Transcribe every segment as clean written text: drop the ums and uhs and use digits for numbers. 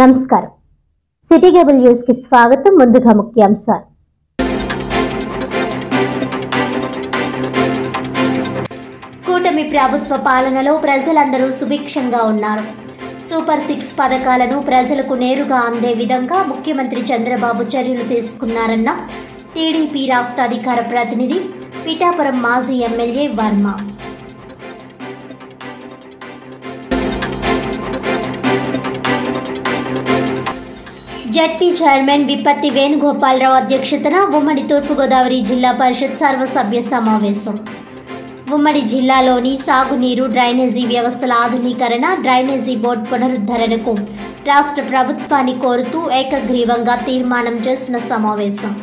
నమస్కారం city cable news కి స్వాగతం। ముందుగా ముఖ్యాంశాలు। కూటమి ప్రభుత్వ పాలనలో ప్రజలందరూ సుభిక్షంగా ఉన్నారు। సూపర్ 6 పథకాలను ప్రజలకు నేరుగా అందే విధంగా ముఖ్యమంత్రి చంద్రబాబు చర్యలు తీసుకున్నారన్న టీడీపీ రాష్ట్ర అధికార ప్రతినిధి పిఠాపురం మాజీ ఎమ్మెల్యే వర్మ। జడ్పీ చైర్మన్ విప్పత్తి వేణుగోపాలరావు అధ్యక్షతన ఉమ్మడి తూర్పుగోదావరి జిల్లా పరిషత్ సర్వసభ్య సమావేశం। ఉమ్మడి జిల్లాలోని సాగునీరు డ్రైనేజీ వ్యవస్థల ఆధునీకరణ, డ్రైనేజీ బోర్డు పునరుద్ధరణకు రాష్ట్ర ప్రభుత్వాన్ని కోరుతూ ఏకగ్రీవంగా తీర్మానం చేసిన సమావేశం।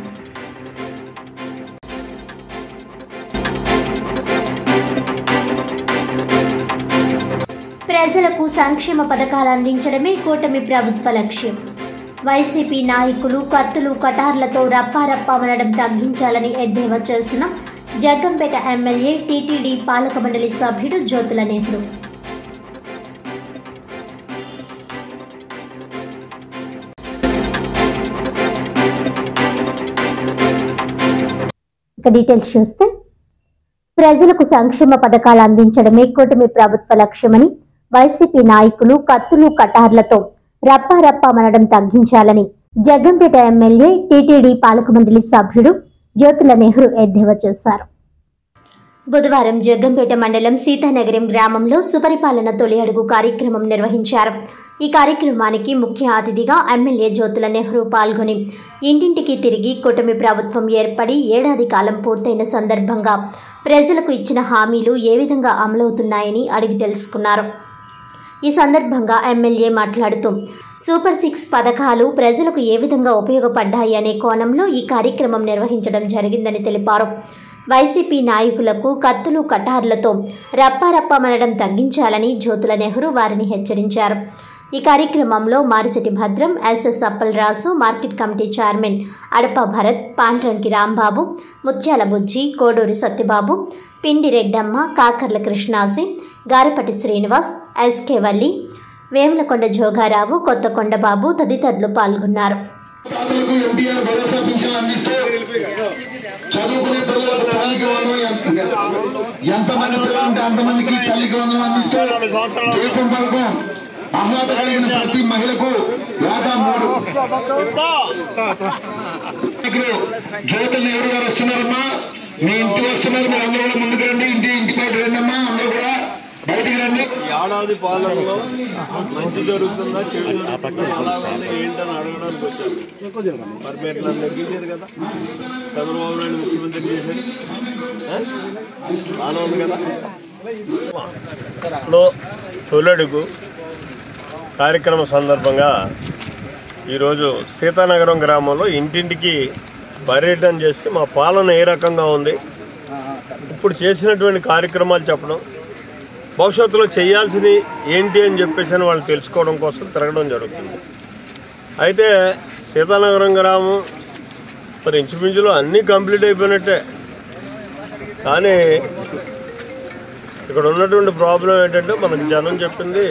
ప్రజలకు సంక్షేమ పథకాలు అందించడమే కూటమి ప్రభుత్వ లక్ష్యం। వైసీపీ నాయకులు కత్తులు కటార్లతో రప్పారప్పామనడం తగ్గించాలని ఎద్దేవా చేసిన జగ్గంపేట ఎమ్మెల్యే టీటీడీ పాలక మండలి సభ్యుడు జ్యోతుల నెహ్రూ। డీటెయిల్స్ చూస్తే ప్రజలకు సంక్షేమ పథకాలు అందించడమే కూటమి ప్రభుత్వ లక్ష్యమని వైసీపీ నాయకులు కత్తులు కటార్లతో రప్పారప్పామనడం తగ్గించాలని జగ్గంపేట ఎమ్మెల్యే టీటీడీ పాలక మండలి సభ్యుడు జ్యోతుల నెహ్రూ ఎద్దేవా చేశారు। బుధవారం జగ్గంపేట మండలం సీతానగరం గ్రామంలో సుపరిపాలన తొలి అడుగు కార్యక్రమం నిర్వహించారు। ఈ కార్యక్రమానికి ముఖ్య అతిథిగా ఎమ్మెల్యే జ్యోతుల నెహ్రూ పాల్గొని ఇంటింటికి తిరిగి కూటమి ప్రభుత్వం ఏర్పడి ఏడాది కాలం పూర్తయిన సందర్భంగా ప్రజలకు ఇచ్చిన హామీలు ఏ విధంగా అమలవుతున్నాయని అడిగి తెలుసుకున్నారు। ఈ సందర్భంగా ఎమ్మెల్యే మాట్లాడుతూ సూపర్ 6 పథకాలు ప్రజలకు ఏ విధంగా ఉపయోగపడ్డాయి అనే కోణంలో ఈ కార్యక్రమం నిర్వహించడం జరిగిందని తెలిపారు। వైసీపీ నాయకులకు కత్తులు కటార్లతో రప్పారప్పామనడం తగ్గించాలని జ్యోతుల నెహ్రూ వారిని హెచ్చరించారు। ఈ కార్యక్రమంలో Marisetti Bhadram, SS Appalaraju, market committee chairman Adapa Bharat, Pandranki Rambabu, Mutyala Bujji, Koduri Satyababu, Pindi Reddamma, Kakarla Krishnasi, Garapati Srinivas, SK Valli, Vemulakonda Jogarao, Kothakonda Babu తదితరులు పాల్గొన్నారు। ఆహ్లాదకరమైన ప్రతి మహిళకు జ్యోతుల నెహ్రూ గారు వస్తున్నారమ్మా, మీ ఇంటి వస్తున్నారు, మీరు అందరూ కూడా ముందుకు రండి, ఇంటి బయట రండమ్మా, అందరూ కూడా బయటికి రండి। ఏడాది పాలనలో మంచి జరుగుతుందా చెడు జరుగుతుందా అలా ఏంటని అడగడానికి వచ్చారు। మరి మీరు నన్ను నెగ్గించారు కదా, చంద్రబాబు నాయుడు ముఖ్యమంత్రి చేశారు, బాగానే ఉంది కదా। తొలడుగు కార్యక్రమ సందర్భంగా ఈరోజు సీతానగరం గ్రామంలో ఇంటింటికి పర్యటన చేసి మా పాలన ఏ రకంగా ఉంది, ఇప్పుడు చేసినటువంటి కార్యక్రమాలు చెప్పడం, భవిష్యత్తులో చేయాల్సినవి ఏంటి అని చెప్పేసి వాళ్ళు తెలుసుకోవడం కోసం తిరగడం జరుగుతుంది। అయితే సీతానగరం గ్రామం మరి ఇంచుమించులో అన్నీ కంప్లీట్ అయిపోయినట్టే, కానీ ఇక్కడ ఉన్నటువంటి ప్రాబ్లం ఏంటంటే మనకి జనం చెప్పింది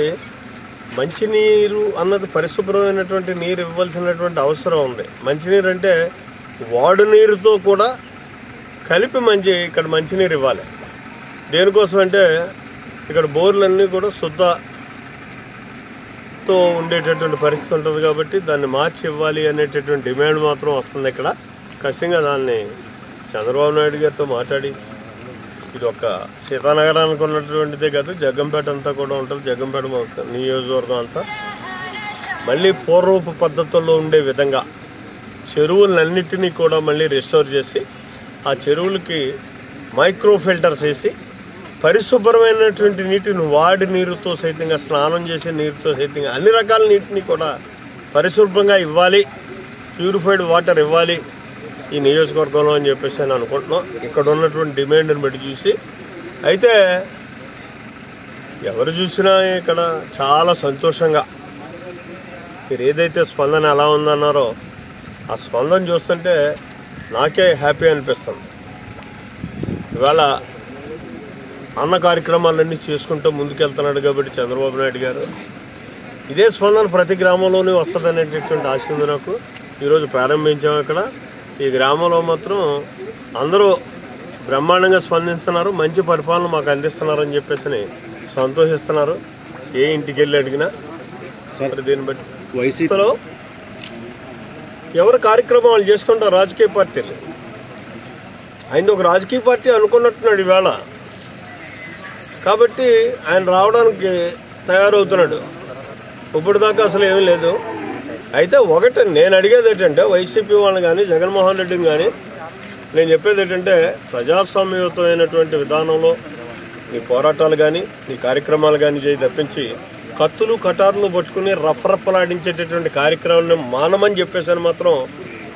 మంచినీరు అన్నది పరిశుభ్రమైనటువంటి నీరు ఇవ్వాల్సినటువంటి అవసరం ఉంది। మంచినీరు అంటే వాడు నీరుతో కూడా కలిపి ఇక్కడ మంచినీరు ఇవ్వాలి। దేనికోసం అంటే ఇక్కడ బోర్లన్నీ కూడా శుద్ధతో ఉండేటటువంటి పరిస్థితి ఉంటుంది కాబట్టి దాన్ని మార్చి ఇవ్వాలి అనేటటువంటి డిమాండ్ మాత్రం వస్తుంది। ఇక్కడ ఖచ్చితంగా దాన్ని చంద్రబాబు నాయుడు గారితో మాట్లాడి, ఇది ఒక సీతానగరానికి ఉన్నటువంటిదే కాదు, జగ్గంపేట అంతా కూడా ఉంటుంది, జగ్గంపేట నియోజకవర్గం అంతా మళ్ళీ పూర్వపు పద్ధతుల్లో ఉండే విధంగా చెరువులన్నింటినీ కూడా మళ్ళీ రెస్టోర్ చేసి ఆ చెరువులకి మైక్రో ఫిల్టర్స్ వేసి పరిశుభ్రమైనటువంటి నీటిని వాడి నీరుతో సైతంగా, స్నానం చేసే నీరుతో సైతంగా అన్ని రకాల నీటిని కూడా పరిశుభ్రంగా ఇవ్వాలి, ప్యూరిఫైడ్ వాటర్ ఇవ్వాలి ఈ నియోజకవర్గంలో అని చెప్పేసి నేను అనుకుంటున్నాం, ఇక్కడ ఉన్నటువంటి డిమాండ్ని బట్టి చూసి। అయితే ఎవరు చూసినా ఇక్కడ చాలా సంతోషంగా మీరు ఏదైతే స్పందన ఎలా ఉందన్నారో ఆ స్పందన చూస్తుంటే నాకే హ్యాపీ అనిపిస్తుంది। ఇవాళ అన్న కార్యక్రమాలన్నీ చేసుకుంటూ ముందుకెళ్తున్నాడు కాబట్టి చంద్రబాబు నాయుడు గారు ఇదే స్పందన ప్రతి గ్రామంలోనే వస్తుంది అనేటటువంటి ఆశ ఉంది నాకు. ఈరోజు ప్రారంభించాము. ఇక్కడ ఈ గ్రామంలో మాత్రం అందరూ బ్రహ్మాండంగా స్పందిస్తున్నారు, మంచి పరిపాలన మాకు అందిస్తున్నారని చెప్పేసి సంతోషిస్తున్నారు. ఏ ఇంటికి వెళ్ళి అడిగినా దీన్ని బట్టి వైసీపీలో ఎవరు కార్యక్రమాలు చేసుకుంటారు. రాజకీయ పార్టీలు ఆయన ఒక రాజకీయ పార్టీ అనుకున్నట్టున్నాడు ఈవేళ. కాబట్టి ఆయన రావడానికి తయారవుతున్నాడు. ఇప్పుడు దాకా అసలు ఏమీ లేదు. అయితే ఒకటి నేను అడిగేది ఏంటంటే వైసీపీ వాళ్ళని కానీ జగన్మోహన్ రెడ్డిని కానీ నేను చెప్పేది ఏంటంటే ప్రజాస్వామ్యయుతమైనటువంటి విధానంలో నీ పోరాటాలు కానీ నీ కార్యక్రమాలు కానీ చేయి తప్పించి కత్తులు కటార్లు పట్టుకుని రఫరప్పలాడించేటటువంటి కార్యక్రమాలను మానమని చెప్పేసి మాత్రం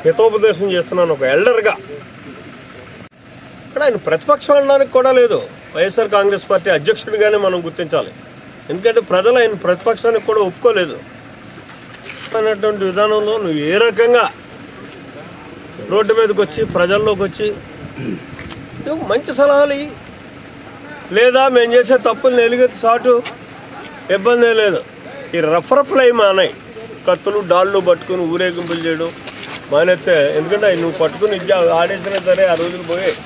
హితోపదేశం చేస్తున్నాను ఒక ఎల్డర్గా. ఇక్కడ ఆయన ప్రతిపక్షం అనడానికి కూడా లేదు. వైఎస్ఆర్ కాంగ్రెస్ పార్టీ అధ్యక్షుడిగానే మనం గుర్తించాలి. ఎందుకంటే ప్రజలు ఆయన ప్రతిపక్షానికి కూడా ఒప్పుకోలేదు అన్నటువంటి విధానంలో నువ్వు ఏ రకంగా రోడ్డు మీదకి వచ్చి ప్రజల్లోకి వచ్చి నువ్వు మంచి సలహాలు లేదా మేము చేసే తప్పులు ఎలుగెత్తి సాటు ఇబ్బంది లేదు. ఈ రఫరఫ్లు అయి మానాయి. కత్తులు డాళ్ళు పట్టుకుని ఊరేగింపులు చేయడం మానేస్తే, ఎందుకంటే నువ్వు పట్టుకుని ఆడేసినా సరే ఆ రోజులు పోయాయి.